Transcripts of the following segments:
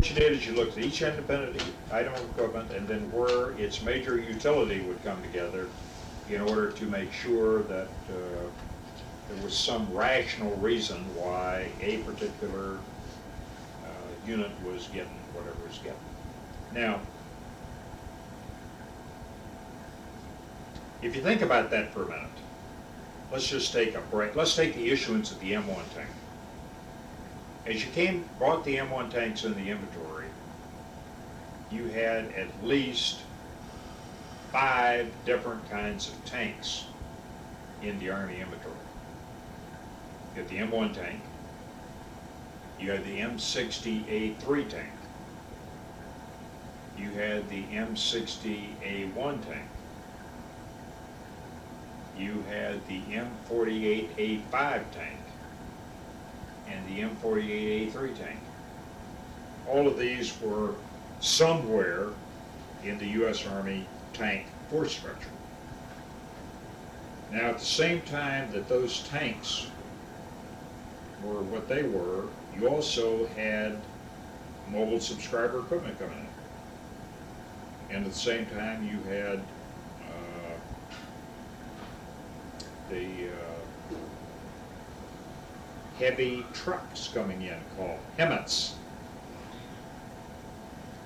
What you did is you looked at each independent item of equipment and then where its major utility would come together in order to make sure that there was some rational reason why a particular unit was getting whatever it was getting. Now, if you think about that for a minute, let's just take a break. Let's take the issuance of the M1 tank. As you bought the M1 tanks in the inventory, you had at least 5 different kinds of tanks in the Army inventory. You had the M1 tank, you had the M60A3 tank, you had the M60A1 tank, you had the M48A5 tank, and the M48A3 tank. All of these were somewhere in the U.S. Army tank force structure. Now, at the same time that those tanks were what they were, you also had mobile subscriber equipment coming in. And at the same time, you had the heavy trucks coming in called HEMTs.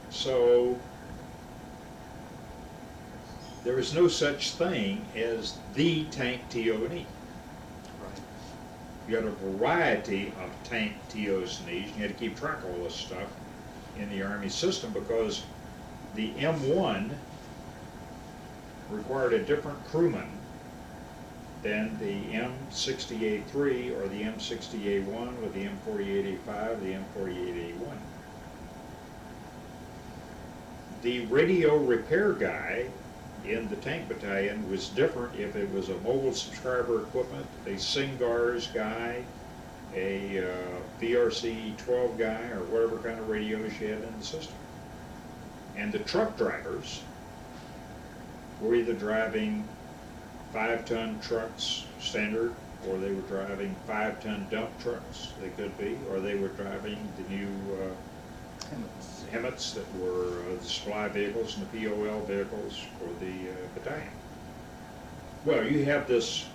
So there is no such thing as the tank TO&E. You had a variety of tank TOs and E's. You had to keep track of all this stuff in the Army system because the M1 required a different crewman than the M60A3 or the M60A1 or the M48A5 or the M48A1. The radio repair guy in the tank battalion was different if it was a mobile subscriber equipment, a SINGARS guy, a VRC-12 guy, or whatever kind of radios you had in the system. And the truck drivers were either driving 5-ton trucks standard, or they were driving 5-ton dump trucks, they could be, or they were driving the new HEMTs that were the supply vehicles and the POL vehicles for the battalion. Well, you have this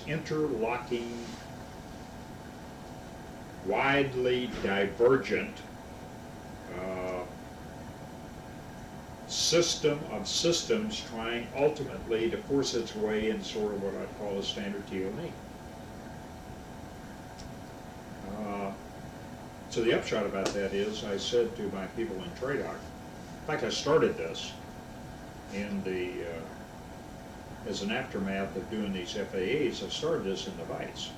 interlocking, widely divergent system of systems trying ultimately to force its way in sort of what I'd call a standard TO&E. So the upshot about that is, I said to my people in TRADOC, in fact I started this in the, as an aftermath of doing these FAAs, I started this in the Vice.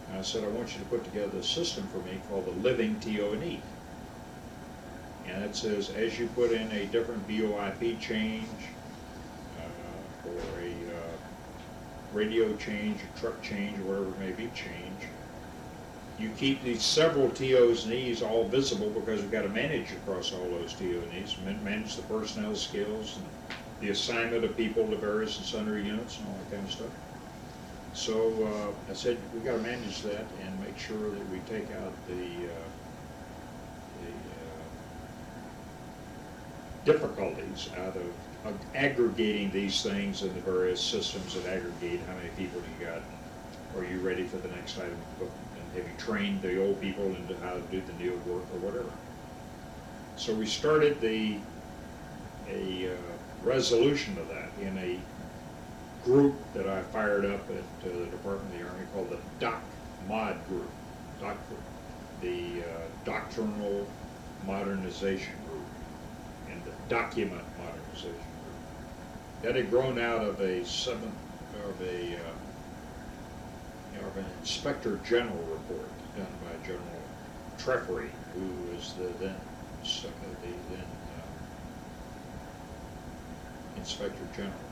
And I said, I want you to put together a system for me called the living TO&E. And it says, as you put in a different VOIP change, or a radio change, a truck change, or whatever it may be change, you keep these several TOs and E's all visible because we've got to manage across all those TO and E's, manage the personnel skills and the assignment of people to various and sundry units and all that kind of stuff. So I said, we've got to manage that and make sure that we take out the difficulties out of aggregating these things in the various systems that aggregate how many people you got. Are you ready for the next item? And have you trained the old people into how to do the new work or whatever? So we started a resolution of that in a group that I fired up at the Department of the Army called the DOC Mod Group, the Doctrinal Modernization Group, and the Document Modernization Group. That had grown out of an Inspector General report done by General Treffery, who was the then Inspector General,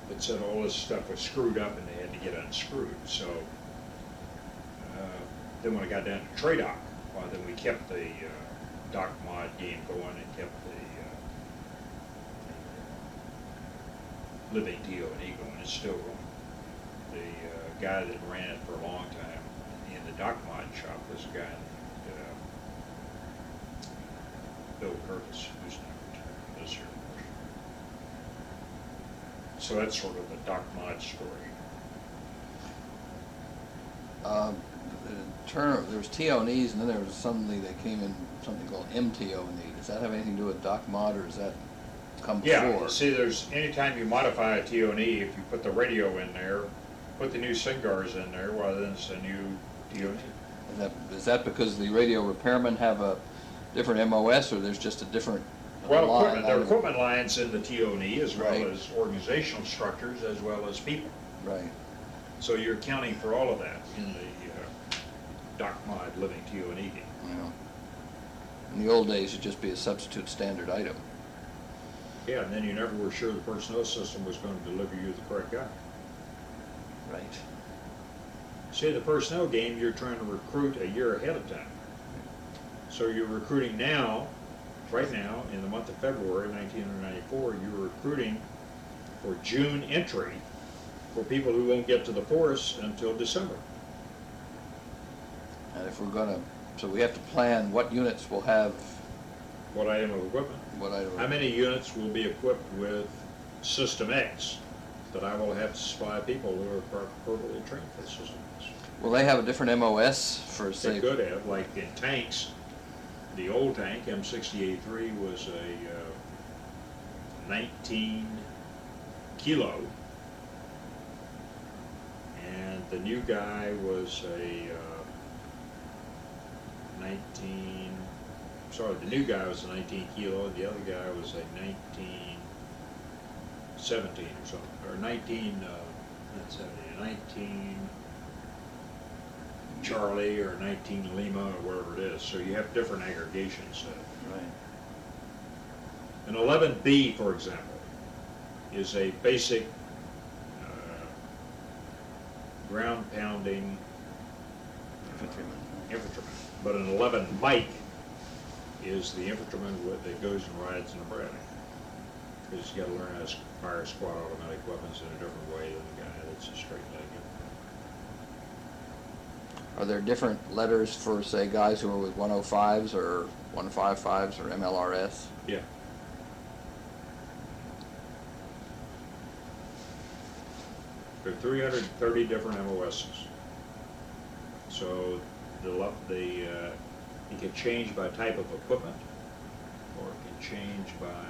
that said all this stuff was screwed up and they had to get unscrewed. So then when I got down to TRADOC, well, then we kept the Doc Mod game going and kept the living TO&E going. It's still going. The guy that ran it for a long time in the Doc Mod shop was a guy named Bill Curtis, who's now retired this year. So that's sort of the Doc Mod story. There was TO&Es, and then there was suddenly they came in something called MTO&E. Does that have anything to do with Doc Mod, or does that come before? Yeah, see, anytime you modify a TO&E, if you put the radio in there, put the new SIGARs in there, well, then it's a new TO&E. Is that because the radio repairmen have a different MOS, or there's just a different Well, line? there are equipment lines in the TO&E, as well Right. as organizational structures, as well as people. Right. So you're accounting for all of that in the Doc Mod living TO&E game. Yeah. In the old days, it'd just be a substitute standard item. Yeah, and then you never were sure the personnel system was going to deliver you the correct guy. Right. See, the personnel game, you're trying to recruit a year ahead of time. So you're recruiting now, right now, in the month of February 1994, you're recruiting for June entry for people who won't get to the force until December. And if we're gonna, so we have to plan what units will have What item of equipment? what item. How many units will be equipped with System X that I will have to supply people who are appropriately trained for the System X? Will they have a different MOS for, They say? could have, like in tanks, the old tank, M60A3, was a 19 kilo, and the new guy was a the new guy was a 19 kilo, and the other guy was a 1917 or something, or 19, not 70, 19 Charlie or 19 Lima or whatever it is. So you have different aggregations. Right. An 11B, for example, is a basic ground pounding infantryman. But an 11 Mike is the infantryman that goes and rides in a Bradley. Because he's got to learn how to fire squad automatic weapons in a different way than the guy that's a straight legged. Are there different letters for, say, guys who are with 105s or 155s or MLRS? Yeah. There are 330 different MOSs. So it can change by type of equipment, or it can change by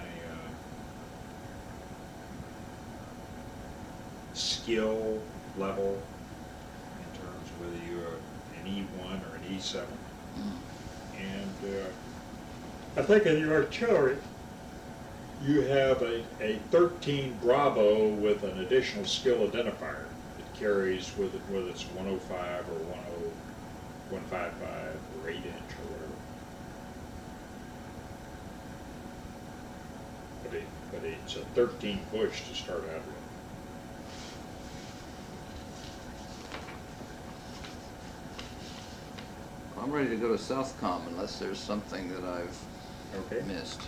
skill level, in terms of whether you're an E1 or an E7. And I think in your artillery, you have a 13 Bravo with an additional skill identifier that carries with it, whether it's 105 or 155 or 8-inch or whatever. But it's a 13 push to start out with. I'm ready to go to Southcom unless there's something that I've missed.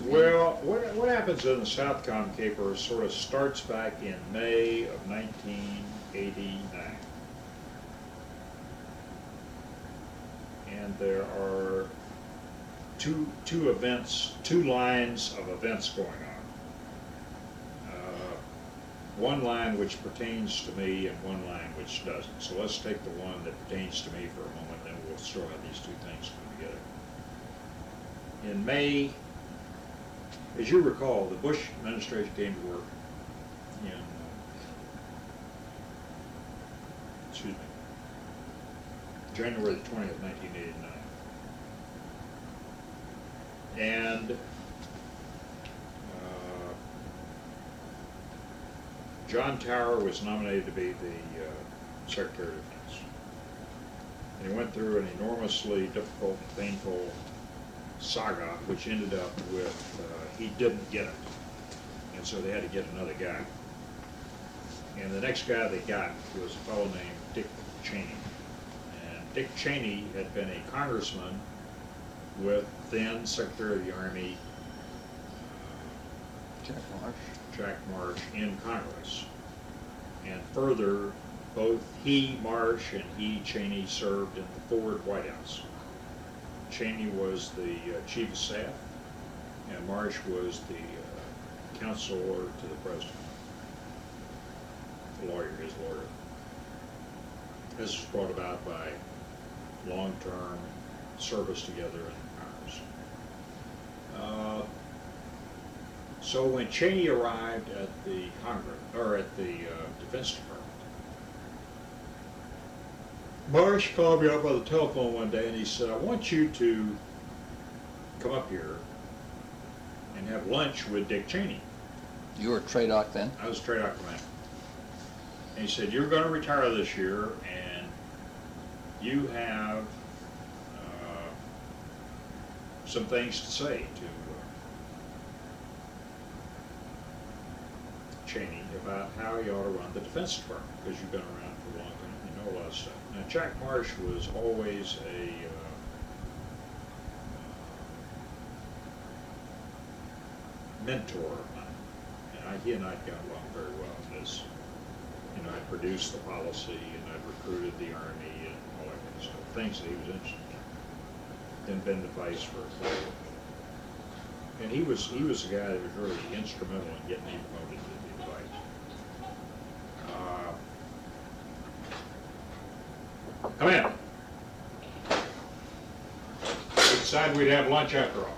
Well, what happens in the Southcom caper sort of starts back in May of 1989. And there are two lines of events going on. One line which pertains to me and one line which doesn't. So let's take the one that pertains to me for a moment, then we'll still have these two things come together. In May, as you recall, the Bush administration came to work in, January the 20th, 1989. And John Tower was nominated to be the Secretary of Defense. And he went through an enormously difficult, painful saga, which ended up with he didn't get it. And so they had to get another guy. And the next guy they got was a fellow named Dick Cheney. And Dick Cheney had been a congressman with then Secretary of the Army Jack Marsh in Congress, and further both he, Marsh, and he, Cheney, served in the Ford White House. Cheney was the chief of staff, and Marsh was the counselor to the president, the lawyer, his lawyer. This was brought about by long-term service together in Congress. So when Cheney arrived at the Congress, or at the Defense Department, Marsh called me up on the telephone one day and he said, I want you to come up here and have lunch with Dick Cheney. You were a TRADOC then? I was TRADOC commander. And he said, you're going to retire this year and you have some things to say to Cheney about how you ought to run the Defense Department, because you've been around for a long time, you know a lot of stuff. Now, Jack Marsh was always a mentor of mine, and he and I got along very well. As you know, I produced the policy, and I recruited the Army, and all that kind of stuff, things that he was interested in. Then been the vice for a while. And he was the guy that was really instrumental in getting me promoted to the vice. Come in. We decided we'd have lunch after all.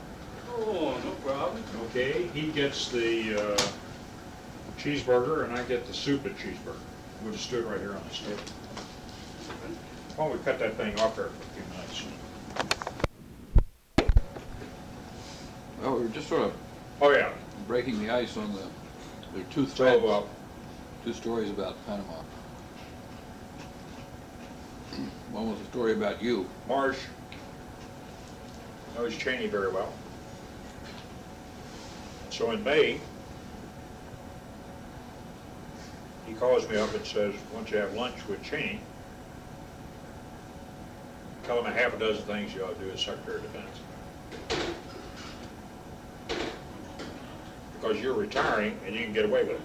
Oh, no problem. Okay, he gets the cheeseburger and I get the soup and cheeseburger. We'll just do it right here on this table. Why don't we cut that thing off there for a few minutes? Well, we were just sort of Oh, yeah. breaking the ice on there are two So, threads, two stories about Panama. One was a story about you. Marsh knows Cheney very well. So in May, he calls me up and says, why don't you have lunch with Cheney? Tell him a half a dozen things you ought to do as Secretary of Defense. Because you're retiring and you can get away with it.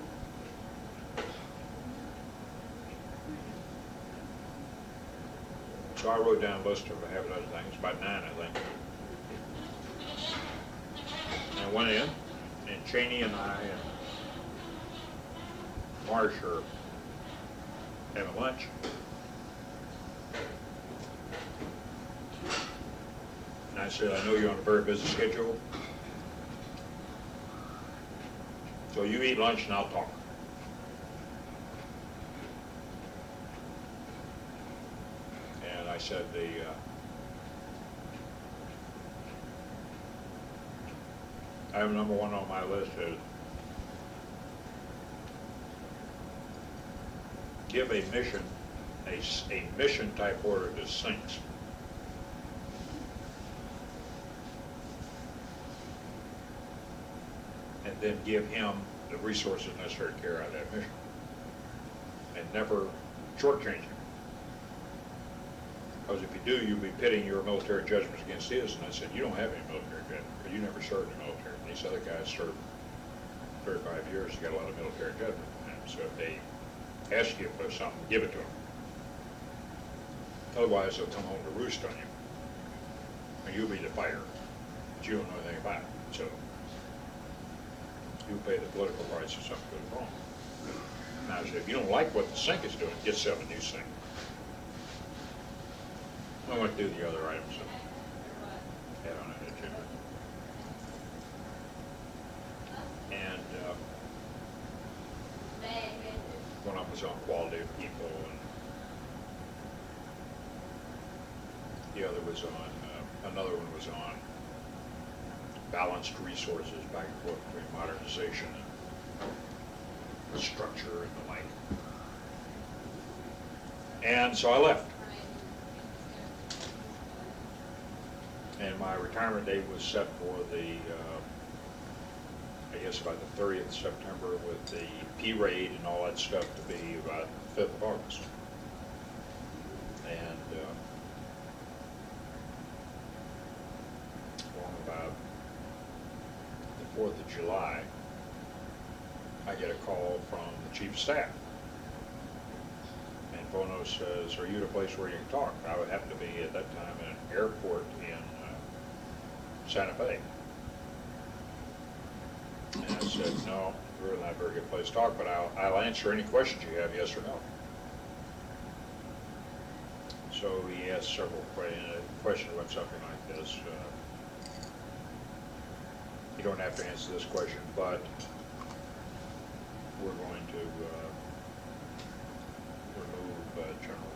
So I wrote down a list of a half a dozen things, about 9 I think. And I went in, and Cheney and I and Marsh are having lunch. And I said, I know you're on a very busy schedule, so you eat lunch and I'll talk. And I said, item number 1 on my list is give a mission, a mission type order to Sinks. And then give him the resources necessary to carry out that mission. And never shortchange him. Because if you do, you'll be pitting your military judgments against his. And I said, you don't have any military judgment, because you never served in the military. And these other guys served 35 years, you got a lot of military judgment. And so if they ask you for something, give it to them. Otherwise, they'll come home to roost on you. And you'll be the fighter, but you don't know anything about it. So you pay the political price if something goes wrong. Now, I said, if you don't like what the sink is doing, get yourself a new sink. I went through the other items that had on that agenda. And one of them was on quality of people, and the other was on, another one was on balanced resources back and forth between modernization and structure and the like. And so I left. And my retirement date was set for the, I guess about the 30th of September, with the P-raid and all that stuff to be about the 5th of August. And along about the 4th of July, I get a call from the Chief of Staff. And Bono says, are you at a place where you can talk? I would happen to be at that time in an airport in Santa Fe. And I said, no, really not a very good place to talk, but I'll answer any questions you have, yes or no. So he asked several questions about something like this. You don't have to answer this question, but we're going to remove General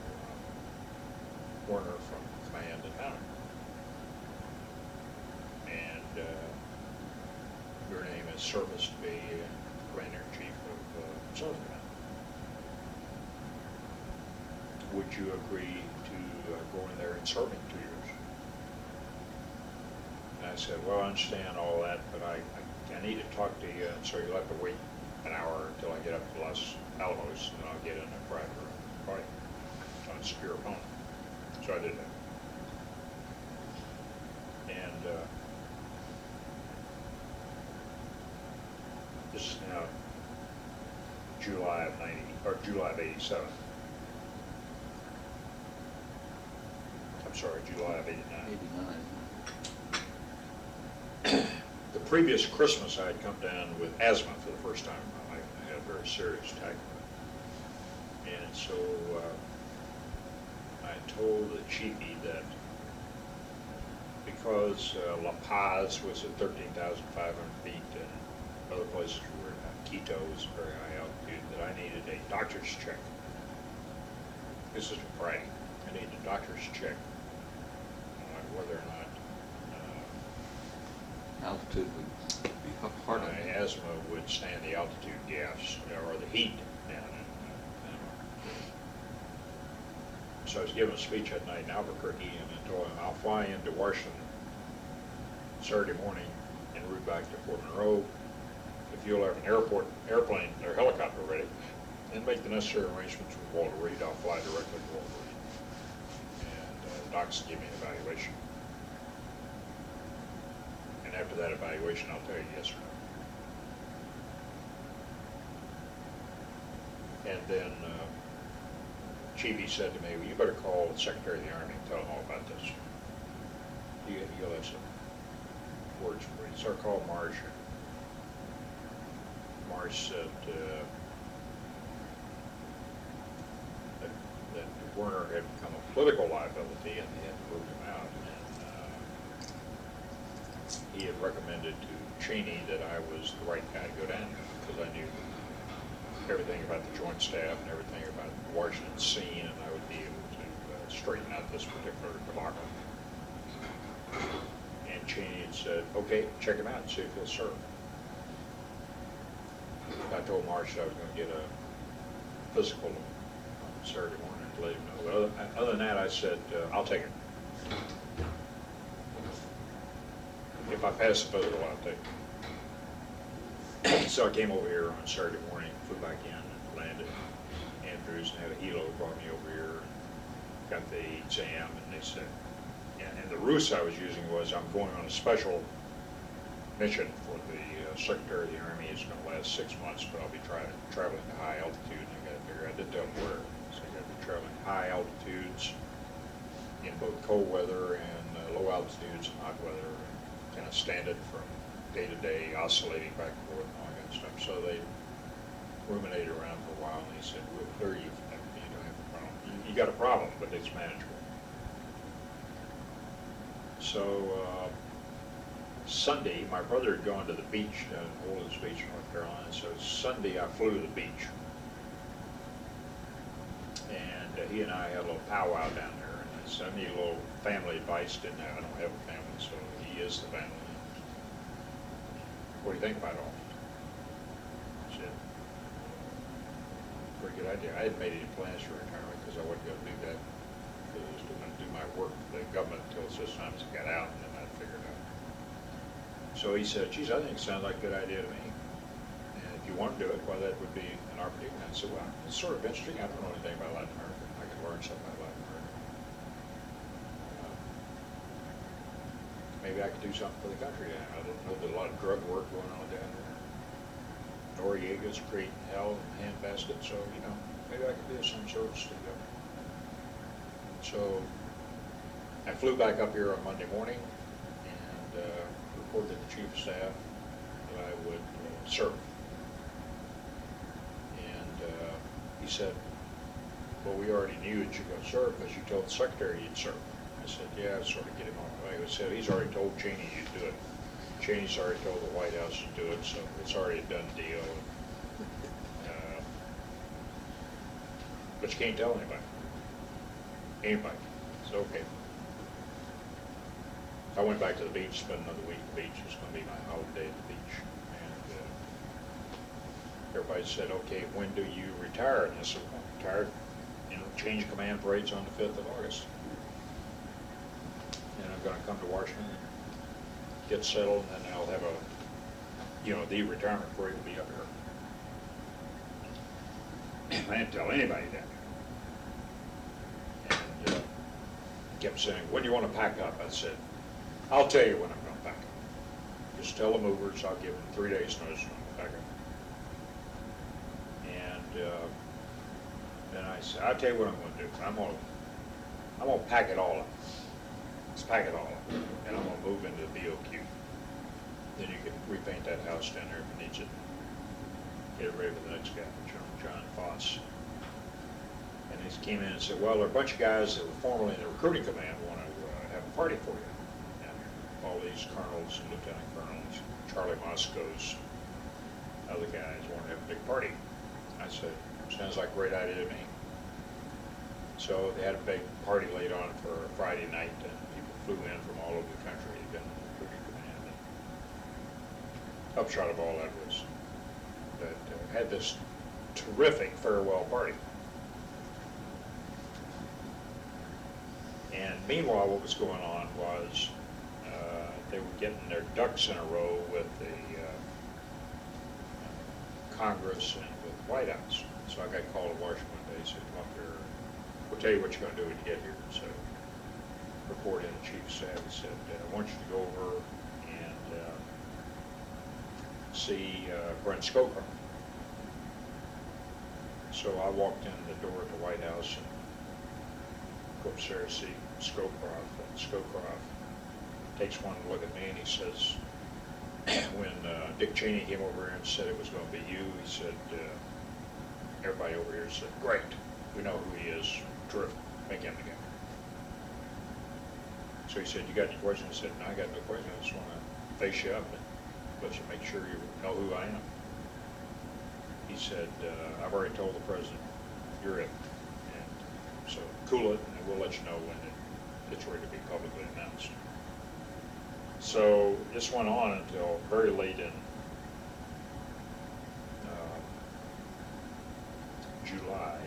Warner from command at Hammond. And your name is service to be Commander-in-Chief of Southern Command. Would you agree to go in there and serve in 2 years? And I said, well, I understand all that, but I need to talk to you, and so you'll have to wait an hour until I get up to Los Alamos, and I'll get in a private fight on a secure opponent. So I did that. And this is now July of 87. I'm sorry, July of 89. 89. The previous Christmas, I had come down with asthma for the first time in my life. I had a very serious attack of it. And so I told the chiefy that because La Paz was at 13,500 feet and other places were Quito was very high altitude, that I needed a doctor's check. This is Friday. I needed a doctor's check on whether or not Altitude would be hard on my you. asthma would stand the altitude gaps or the heat down in So I was giving a speech that night in Albuquerque, and I told him I'll fly into Washington Saturday morning en route back to Fort Monroe. If you'll have an airplane or helicopter ready, and make the necessary arrangements with Walter Reed, I'll fly directly to Walter Reed. And the docs give me an evaluation. And after that evaluation, I'll tell you yes or no. And then Chiefy said to me, well, you better call the Secretary of the Army and tell him all about this. You'll have some words for me. So I called Marsh. Marsh said that Werner had become a political liability and they had to move him out. And he had recommended to Cheney that I was the right guy to go down there because I knew everything about the Joint Staff and everything about the Washington scene, and I would be able to straighten out this particular debacle. And Cheney had said, okay, check him out and see if he'll serve. I told Marsh I was going to get a physical on Saturday morning to let him know. But other than that, I said, I'll take it. If I pass the physical, I'll take it. So I came over here on Saturday morning, flew back in and landed Andrews and had a helo, brought me over here, got the exam, and they said, and the ruse I was using was I'm going on a special mission for the Secretary of the Army. It's going to last 6 months, but I'll be traveling to high altitude, and I got to figure, I didn't tell them where, so I got to be traveling high altitudes in both cold weather and low altitudes and hot weather, and kind of stand it from day to day, oscillating back and forth and all that kind of stuff. So they ruminated around for a while, and they said, we'll clear you from that. You don't have a problem. You got a problem, but it's manageable. So Sunday, my brother had gone to the beach down in Orleans Beach, North Carolina. So Sunday, I flew to the beach. And he and I had a little powwow down there. And I said, I need a little family advice. I don't have a family, so he is the family. What do you think about all that? I said, pretty good idea. I hadn't made any plans for retirement because I wasn't going to do that. Because I was going to do my work for the government until such time as I got out, and then I'd figure it out. So he said, geez, I think it sounds like a good idea to me. And if you want to do it, well, that would be an opportunity. And I said, well, it's sort of interesting. I don't know anything about Latin America. I could learn something about Latin America. Maybe I could do something for the country down there. I don't know, there's a lot of drug work going on down there. Noriega's creating hell and hand-fasted, so, you know, maybe I could be of some service to the government. So I flew back up here on Monday morning and reported to the chief of staff that I would serve. And he said, well, we already knew that you were going to serve because you told the secretary you'd serve. I said, yeah, I sort of get him on the way. He said, he's already told Cheney you'd do it. Cheney's already told the White House to do it, so it's already a done deal. But you can't tell anybody. Anybody. It's okay. I went back to the beach, spent another week at the beach. It's going to be my holiday at the beach. And everybody said, okay, when do you retire? And I said, well, retired, change of command parades on the 5th of August. And I'm going to come to Washington, get settled, and then I'll have the retirement parade will be up here. I didn't tell anybody that. And kept saying, when do you want to pack up? I said, I'll tell you when I'm going to pack up. Just tell the movers, I'll give them 3 days notice when I'm pack up. And then I said, I'll tell you what I'm going to do. I'm going to pack it all up. Let's pack it all up. And I'm going to move into the BOQ. Then you can repaint that house down there if it needs it. Get it ready for the next guy, General John Foss. And he came in and said, well, there are a bunch of guys that were formerly in the recruiting command want to have a party for you down here. All these colonels and lieutenant colonels, Charlie Moscow's other guys want to have a big party. I said, sounds like a great idea to me. So they had a big party laid on for a Friday night, and people flew in from all over the country. They'd been in the recruiting command. And upshot of all that was that had this terrific farewell party. And meanwhile, what was going on was they were getting their ducks in a row with the Congress and with the White House. So I got called to Washington one day. He said, come up here. We'll tell you what you're going to do when you get here. So report in the chief of staff. He said, I want you to go over and see Brent Scowcroft. So I walked in the door at the White House and go upstairs to see Scowcroft. And Scowcroft takes one look at me and he says, when Dick Cheney came over here and said it was going to be you, he said, everybody over here said, great, we know who he is, terrific, make him again. So he said, you got any questions? I said, no, I got no questions. I just want to face you up and let you make sure you know who I am. He said, I've already told the president, you're it. And so cool it, and we'll let you know when it's ready to be publicly announced. So this went on until very late in July,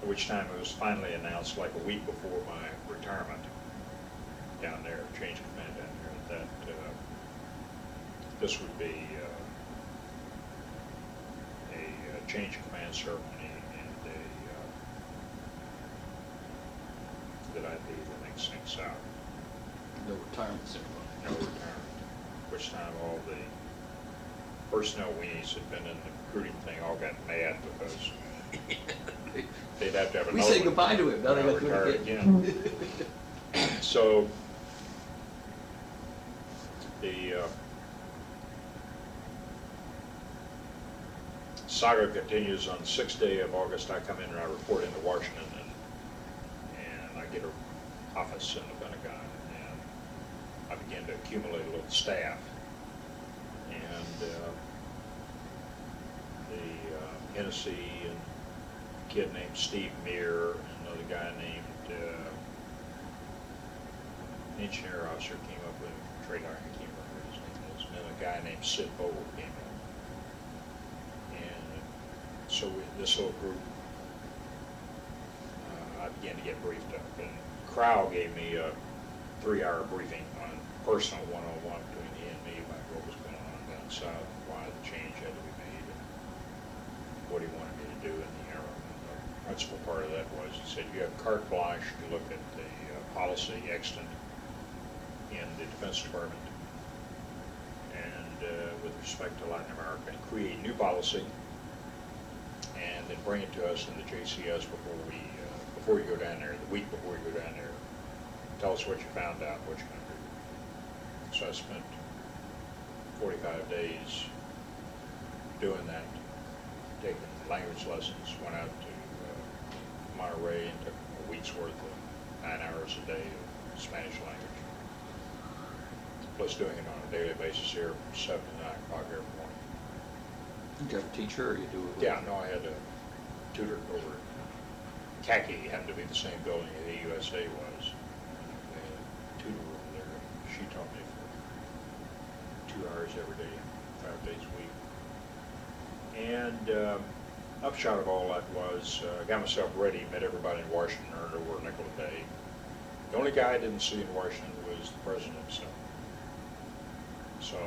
at which time it was finally announced like a week before my retirement down there, change of command down there, that this would be a change of command ceremony and that I'd be the next thing south. No retirement ceremony. No retirement. Which time all the personnel weenies had been in the recruiting thing all got mad because they'd have to have another We say one. goodbye to him, now they got to retire do it again. So the saga continues. On the 6th day of August, I come in and I report into Washington, and I get an office in the Pentagon, and I begin to accumulate a little staff. And the Hennessy and a kid named Steve Meir, and another guy named engineer officer came up with him, trade iron, I can't remember what his name is, and then a guy named Sid Bowl came up. And so this little group, I began to get briefed up, and Crow gave me a 3-hour briefing on personal one-on-one between he and me about what was going on down south, and why the change had to be made, and what he wanted me to do in the interim. And the principal part of that was, he said, you have carte blanche to look at the policy extant in the Defense Department and with respect to Latin America, and create new policy and then bring it to us in the JCS before you go down there, the week before you go down there. Tell us what you found out, what you're going to do. So I spent 45 days doing that, taking language lessons, went out to Monterey and took a week's worth of 9 hours a day of Spanish language, plus doing it on a daily basis here from 7 to 9 o'clock every morning. Did you have a teacher, or you do it? Yeah, no, I had a tutor over at Khaki, happened to be the same building that the USA was. They had a tutor over there. She taught me for 2 hours every day, 5 days a week. And upshot of all that was, got myself ready, met everybody in Washington, earned over a nickel a day. The only guy I didn't see in Washington was the president himself. So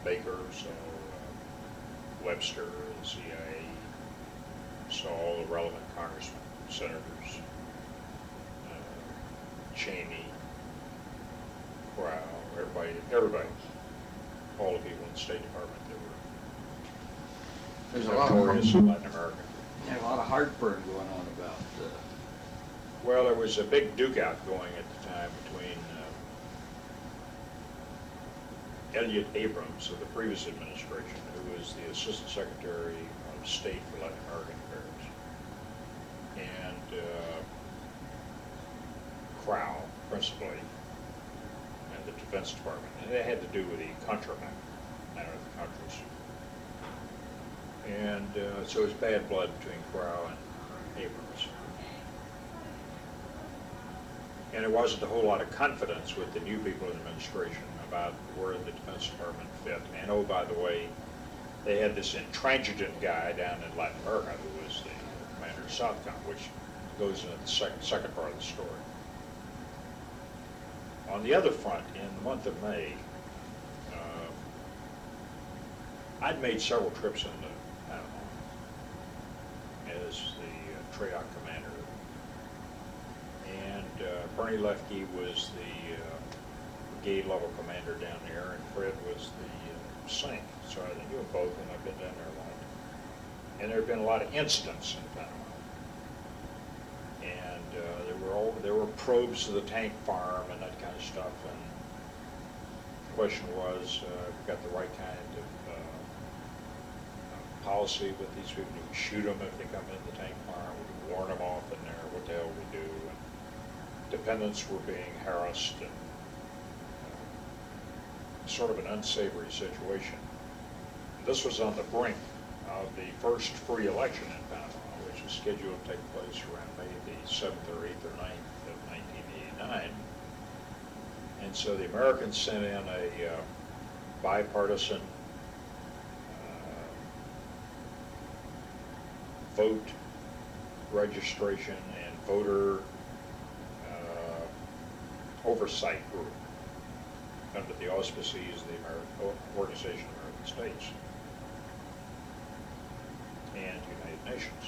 Baker, so Webster, the CIA, saw all the relevant congressmen, senators, Cheney, Crow, everybody, all the people in the State Department that There's were a lot notorious of in Latin America. a lot of heartburn going on about. Well, there was a big duke-out going at the time between Elliott Abrams of the previous administration, who was the Assistant Secretary of State for Latin American Affairs, and Crow, principally, and the Defense Department. And it had to do with the contraband out of the countries. And so it was bad blood between Crow and Abrams. And there wasn't a whole lot of confidence with the new people in the administration about where the Defense Department fit. And oh, by the way, they had this intransigent guy down in Latin America who was the commander of SOUTHCOM, which goes into the second part of the story. On the other front, in the month of May, I'd made several trips into Panama as the TRAOC commander. And Bernie Lefke was the brigade level commander down there, and Fred was the SINC. So I knew them both, and I've been down there a lot. And there have been a lot of incidents in Panama. And there were probes to the tank farm and that kind of stuff. And the question was, we got the right kind of policy with these people. Do we shoot them if they come in the tank farm? Do we warn them off in there? What the hell do we do? And dependents were being harassed, and sort of an unsavory situation. This was on the brink of the first free election in Panama, which was scheduled to take place around May the 7th or 8th or 9th of 1989. And so the Americans sent in a bipartisan vote registration and voter oversight group under the auspices of the Organization of American States and United Nations.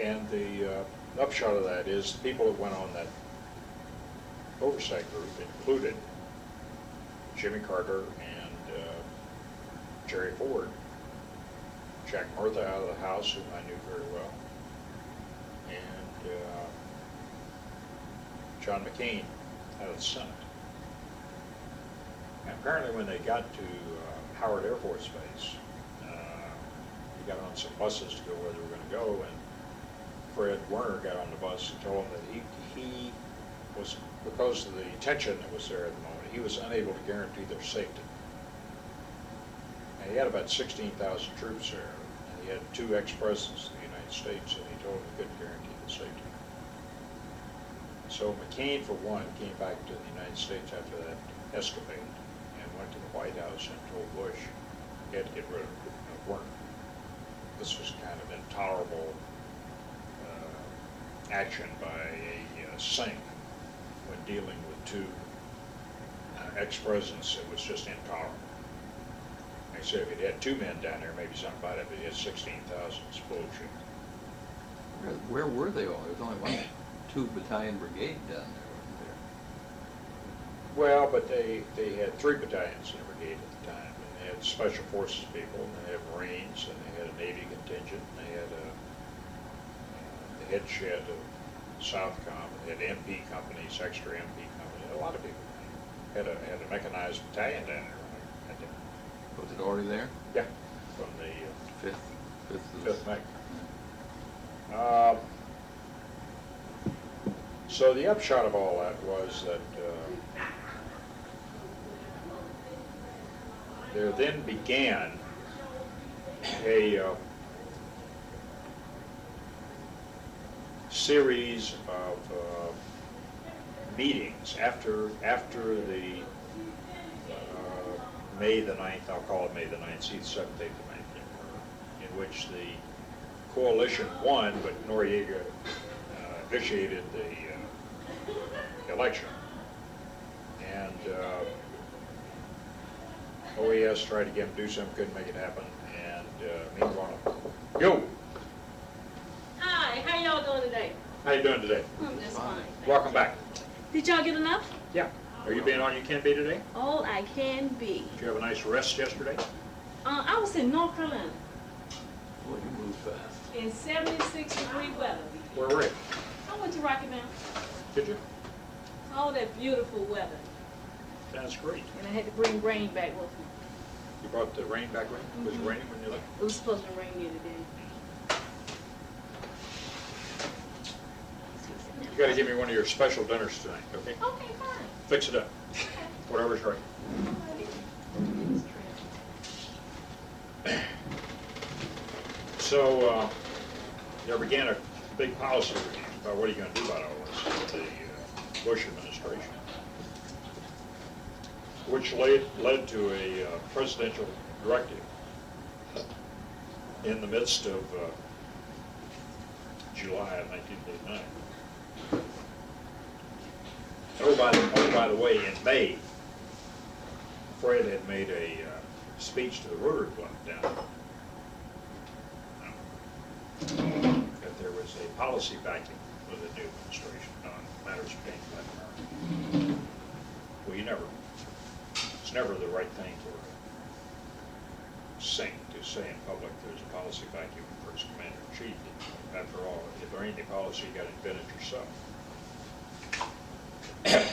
And the upshot of that is the people that went on that oversight group included Jimmy Carter and Jerry Ford, Jack Murtha out of the House, whom I knew very well, and John McCain out of the Senate. And apparently when they got to Howard Air Force Base, they got on some buses to go where they were going to go, and Fred Werner got on the bus and told him that he was, because of the tension that was there at the moment, he was unable to guarantee their safety. And he had about 16,000 troops there, and he had 2 ex-presidents of the United States, and he told them he couldn't guarantee the safety. So McCain, for one, came back to the United States after that escapade and went to the White House and told Bush he had to get rid of Werner. This was kind of intolerable action by a SINC when dealing with 2 ex-presidents. It was just intolerable. Like I said, if he'd had 2 men down there, maybe something about it, but he had 16,000. It's bullshit. Where were they all? There was only 2 battalion brigade down there, wasn't there? Well, but they had 3 battalions in the brigade at the time, they had special forces people, and they had Marines, and they had a Navy contingent, and they had the head shed of Southcom, and they had MP companies, extra MP companies, a lot of people. Had a mechanized battalion down there. Was it already there? Yeah, from the Fifth. Mech. So the upshot of all that was that there then began a series of meetings after the May the 9th, I'll call it May the 9th, see the 7th, 8th, and 9th, in which the coalition won, but Noriega vitiated the election. And OES tried to get him to do something, couldn't make it happen, and meanwhile, yo! Hi, how y'all doing today? How you doing today? I'm just fine. Welcome back. Did y'all get enough? Yeah. Are you being all you can be today? All I can be. Did you have a nice rest yesterday? I was in North Carolina Boy, you move fast. in 76-degree weather. Where were you? I went to Rocky Mountain. Did you? All that beautiful weather. That's great. And I had to bring rain back with me. You brought the rain back with you? Was it raining when you left? It was supposed to rain here today. You gotta give me one of your special dinners tonight, okay? Okay, fine. Fix it up. Whatever's right. So, there began a big policy review about what are you gonna do about all this with the Bush administration, which led to a presidential directive in the midst of July of 1989. Oh, by the way, in May, Fred had made a speech to the Rotary Club down that there was a policy vacuum with the new administration on matters pertaining to Latin America. Well, it's never the right thing to say in public there's a policy vacuum for its commander-in-chief. After all, if there ain't any policy, you got to invent it yourself.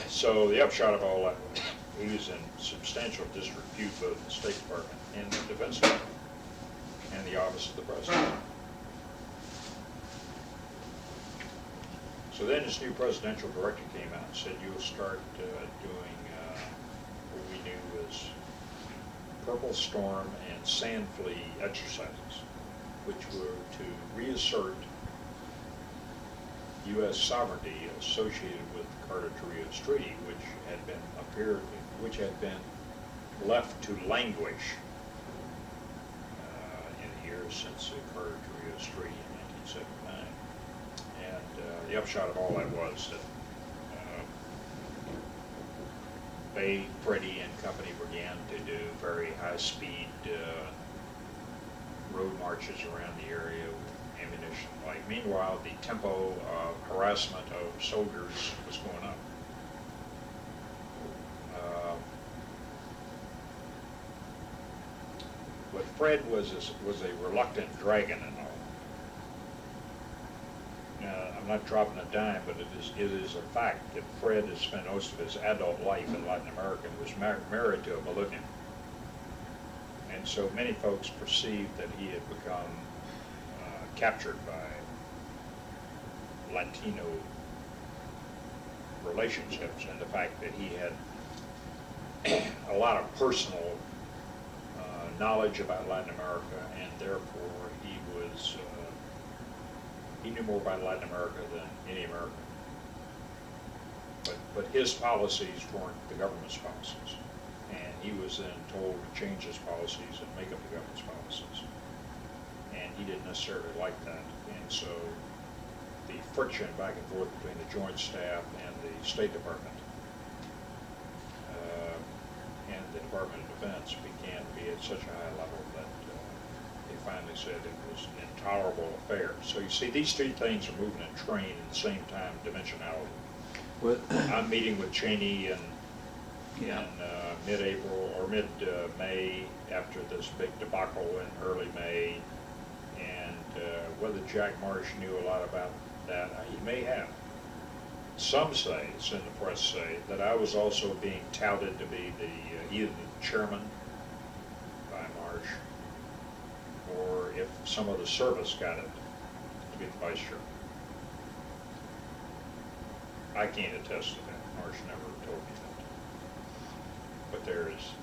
So the upshot of all that was he was in substantial disrepute both in the State Department and the Defense Department and the Office of the President. So then this new presidential directive came out and said you'll start doing what we knew as Purple Storm and Sand Flea exercises, which were to reassert U.S. sovereignty associated with the Carter-Torrijos Treaty, which had been left to languish in the years since the Carter-Torrijos Treaty in 1979. And the upshot of all that was that Bay, Freddie, and company began to do very high-speed road marches around the area with ammunition. Meanwhile, the tempo of harassment of soldiers was going up. But Fred was a reluctant dragon and all. Now, I'm not dropping a dime, but it is a fact that Fred has spent most of his adult life in Latin America and was married to a Bolivian. And so many folks perceived that he had become captured by Latino relationships, and the fact that he had a lot of personal knowledge about Latin America, and therefore he knew more about Latin America than any American. But his policies weren't the government's policies, and he was then told to change his policies and make up the government's policies. And he didn't necessarily like that, and so the friction back and forth between the Joint Staff and the State Department and the Department of Defense began to be at such a high level that they finally said it was an intolerable affair. So you see, these three things are moving in train at the same time, dimensionality. What? I'm meeting with Cheney and Yeah. mid-April or mid-May after this big debacle in early May. And whether Jack Marsh knew a lot about that, he may have. Some say, it's in the press say, that I was also being touted to be either the chairman by Marsh, or if some of the service got it, to be the vice chairman. I can't attest to that. Marsh never told me that. But there is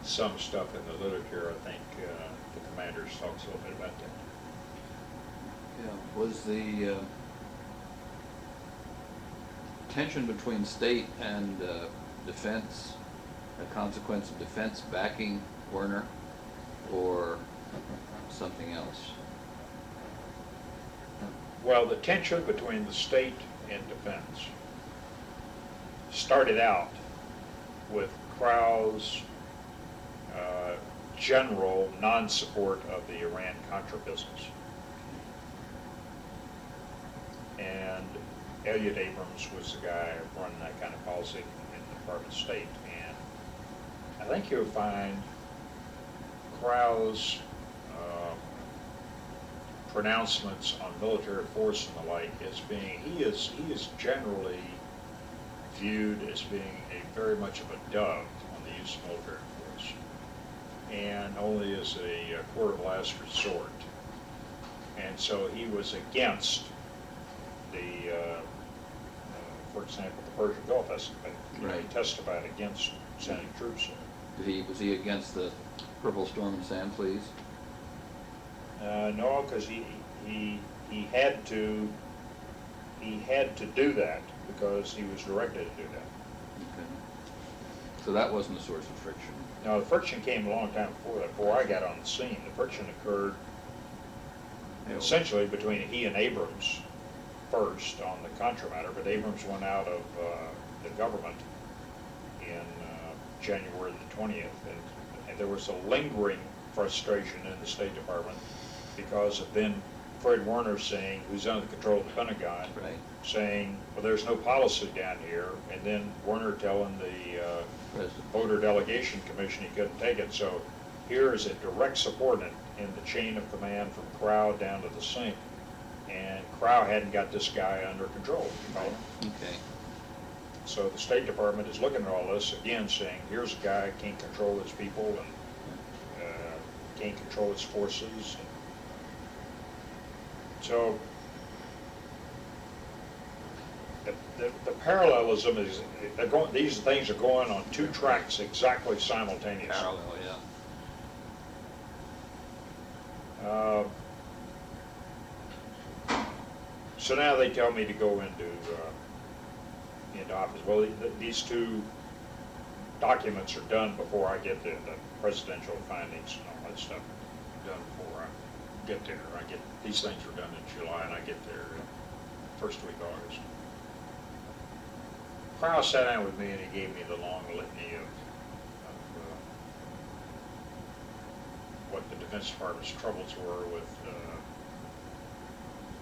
some stuff in the literature, I think, the commanders talks a little bit about that. Yeah, was the tension between state and defense a consequence of defense backing Werner or something else? Well, the tension between the state and defense started out with Crow's general non-support of the Iran-Contra business. And Elliott Abrams was the guy running that kind of policy in the Department of State. And I think you'll find Crow's pronouncements on military force and the like as being, he is generally viewed as being very much of a dove on the use of military force, and only as a court of last resort. And so he was against the, for example, the Persian Gulf escapade. Right. He testified against sending troops there. Was he against the Purple Storm and Sand Fleas? No, because he had to do that because he was directed to do that. Okay. So that wasn't a source of friction. Now, the friction came a long time before that, before I got on the scene. The friction occurred essentially between he and Abrams first on the Contra matter, but Abrams went out of the government in January the 20th, and there was a lingering frustration in the State Department because of then Fred Werner saying, who's under the control of the Pentagon, Right. saying, well, there's no policy down here, and then Werner telling the President. voter delegation commission he couldn't take it. So here is a direct subordinate in the chain of command from Crow down to the sink, and Crow hadn't got this guy under control. Okay. So the State Department is looking at all this again, saying, here's a guy who can't control his people and can't control his forces. So the parallelism is, these things are going on two tracks exactly simultaneously. Parallel, yeah. So now they tell me to go into office. Well, these two documents are done before I get the presidential findings and all that stuff done before I get there. These things were done in July, and I get there first week of August. Crow sat down with me and he gave me the long litany of what the Defense Department's troubles were with the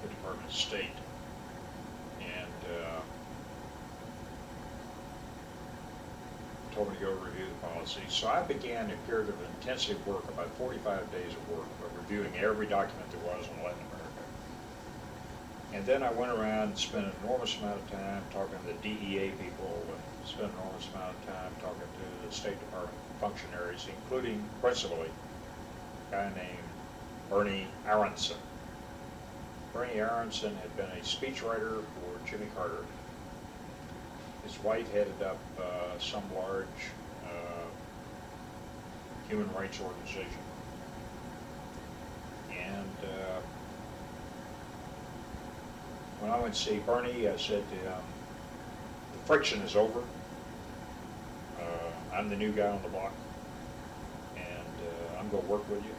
Department of State. And told me to go review the policy. So I began a period of intensive work, about 45 days of work, of reviewing every document there was on Latin America. And then I went around and spent an enormous amount of time talking to the DEA people, and spent an enormous amount of time talking to the State Department functionaries, including, principally, a guy named Bernie Aronson. Bernie Aronson had been a speechwriter for Jimmy Carter. His wife headed up some large human rights organization. And when I went to see Bernie, I said to him, the friction is over. I'm the new guy on the block, and I'm going to work with you,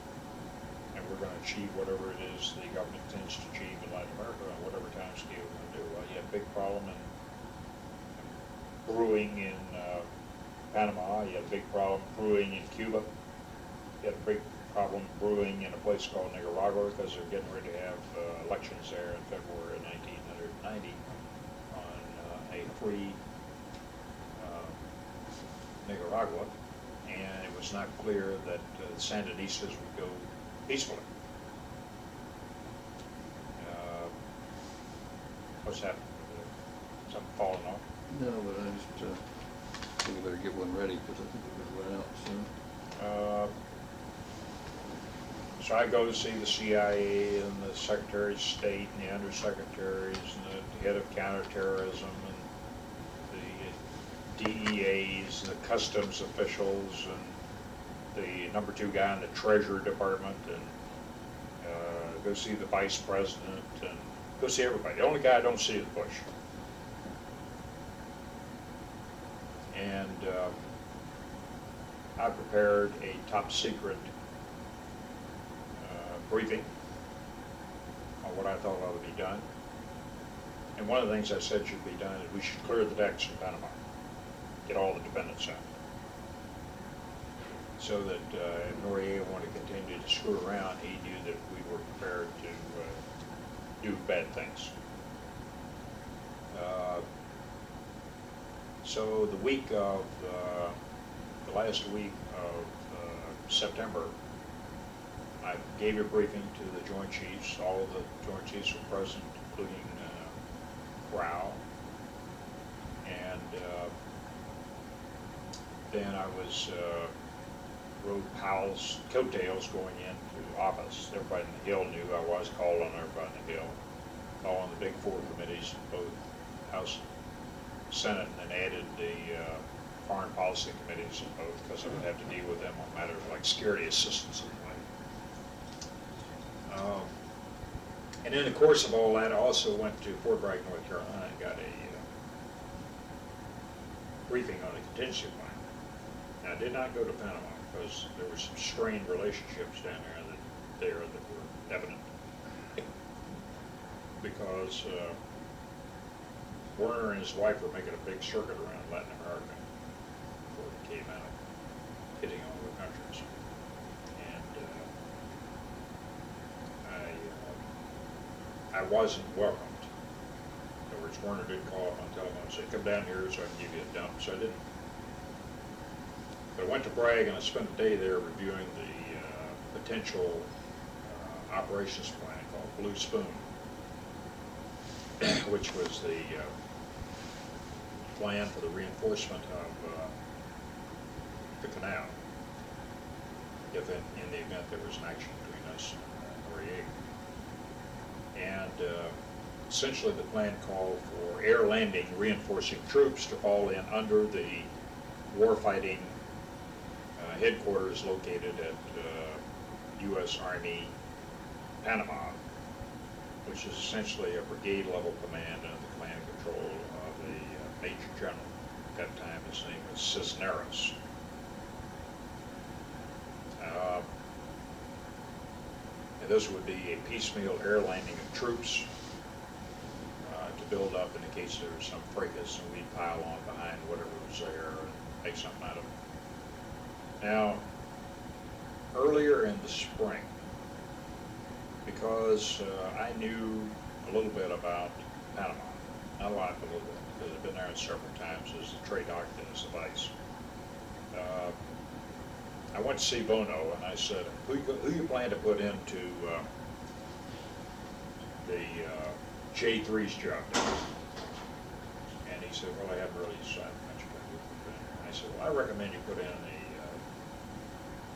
and we're going to achieve whatever it is the government intends to achieve in Latin America on whatever time scale we're going to do. Well, you had a big problem in brewing in Panama, you had a big problem brewing in Cuba, you had a big problem brewing in a place called Nicaragua because they're getting ready to have elections there in February of 1990 on a free Nicaragua, and it was not clear that the Sandinistas would go peacefully. What's happened? Something falling off? No, but I just, think we better get one ready, because I think we're gonna run out soon. So I go to see the CIA and the Secretary of State and the undersecretaries and the head of counterterrorism and the DEAs and the customs officials and the number 2 guy in the Treasury Department, and go see the Vice President and go see everybody. The only guy I don't see is Bush. And I prepared a top secret briefing on what I thought ought to be done. And one of the things I said should be done is we should clear the decks in Panama, get all the defendants out. So that if Noriega wanted to continue to screw around, he knew that we were prepared to do bad things. So the week of, the last week of September, I gave a briefing to the Joint Chiefs. All of the Joint Chiefs were present, including Rao. And then I was rode Powell's coattails going into office. Everybody in the Hill knew I was, called on everybody in the Hill, called on the big 4 committees, both House, Senate, and then added the foreign policy committees in both, because I would have to deal with them on matters like security assistance and the like. And in the course of all that, I also went to Fort Bragg, North Carolina, and got a briefing on a contingency plan. Now, I did not go to Panama because there were some strained relationships down there that were evident. Because Werner and his wife were making a big circuit around Latin America before they came out, hitting all the countries. And I wasn't welcomed. In other words, Werner did call up on telephone and say, come down here so I can give you a dump. So I didn't. But I went to Bragg and I spent a day there reviewing the potential operations plan called Blue Spoon, which was the plan for the reinforcement of the canal, if in the event there was an action between us and Noriega. And essentially the plan called for air landing reinforcing troops to fall in under the warfighting headquarters located at U.S. Army Panama, which is essentially a brigade level command under the command and control of a major general. At that time his name was Cisneros. And this would be a piecemeal air landing of troops to build up in the case there was some fracas, and we'd pile on behind whatever was there and make something out of it. Now, earlier in the spring, because I knew a little bit about Panama, not a lot, but a little bit, because I've been there several times as the trade doctor and as the vice. I went to see Bono and I said, who you plan to put into the J3's job? And he said, well, I haven't really decided much about it. And I said, well, I recommend you put in a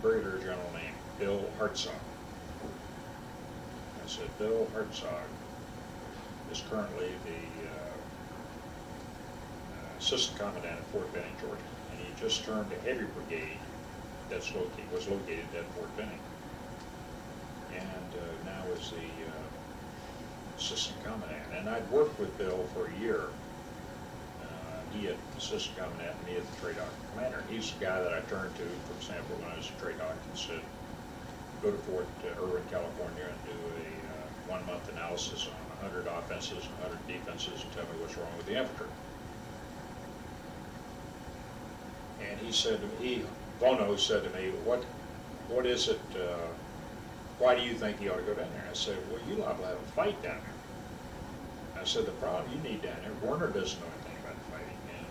brigadier general named Bill Hartzog. I said, Bill Hartzog is currently the assistant commandant at Fort Benning, Georgia, and he just turned a heavy brigade that was located at Fort Benning, and now is the assistant commandant. And I'd worked with Bill for a year. He had assistant commandant, and me as the trade doctor commander. He's the guy that I turned to, for example, when I was a trade doctor and said, go to Fort Irwin, California, and do a 1-month analysis on 100 offenses and 100 defenses and tell me what's wrong with the infantry. And he said to me, Bono said to me, what is it, why do you think he ought to go down there? I said, well, you liable to have a fight down there. I said, the problem you need down there, Werner doesn't know anything about fighting, and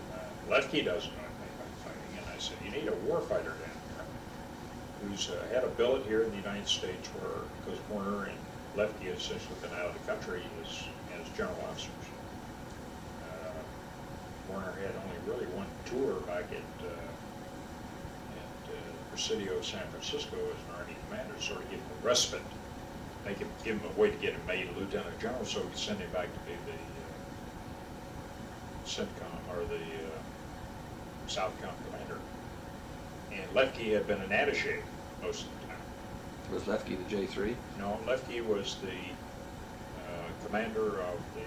Lefke doesn't know anything about fighting. And I said, you need a warfighter down there who's had a billet here in the United States where, because Warner and Lefty had essentially been out of the country as general officers. Warner had only really one tour back at Presidio, San Francisco as an Army commander, to sort of give him a respite, give him a way to get him made a lieutenant general, so we could send him back to be the CENTCOM, or the Southcom commander. And Lefty had been an attaché most of the time. Was Lefty the J3? No, Lefty was the commander of the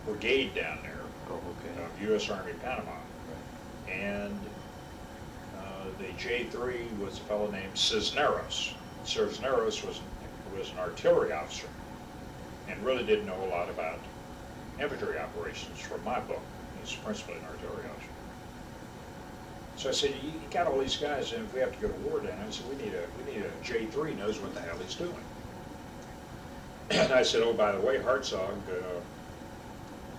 brigade down there Oh, okay. of U.S. Army Panama. And the J3 was a fellow named Cisneros. Cisneros was an artillery officer and really didn't know a lot about infantry operations from my book. He was principally an artillery officer. So I said, you got all these guys, and if we have to go to war down, I said, we need a J3 knows what the hell he's doing. And I said, oh, by the way, Hartzog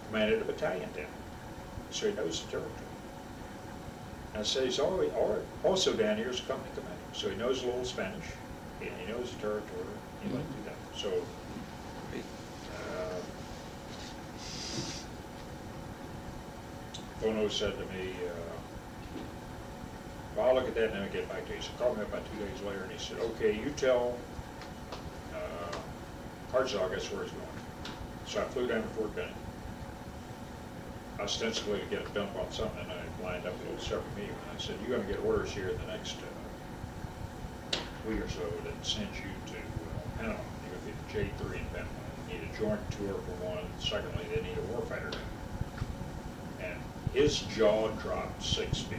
commanded a battalion down there, so he knows the territory. And I said, he's also down here as a company commander, so he knows a little Spanish, and he knows the territory, he might do that. So, Bono said to me, well, I'll look at that and then I'll get back to you. So he called me up about 2 days later and he said, okay, you tell Hartzog that's where he's going. So I flew down to Fort Benning, ostensibly to get a dump on something, and I lined up a little separate meeting. And I said, you're going to get orders here in the next week or so that sends you to Panama. You're going to be the J3 in Panama. You need a joint tour for one. Secondly, they need a warfighter. And his jaw dropped 6 feet.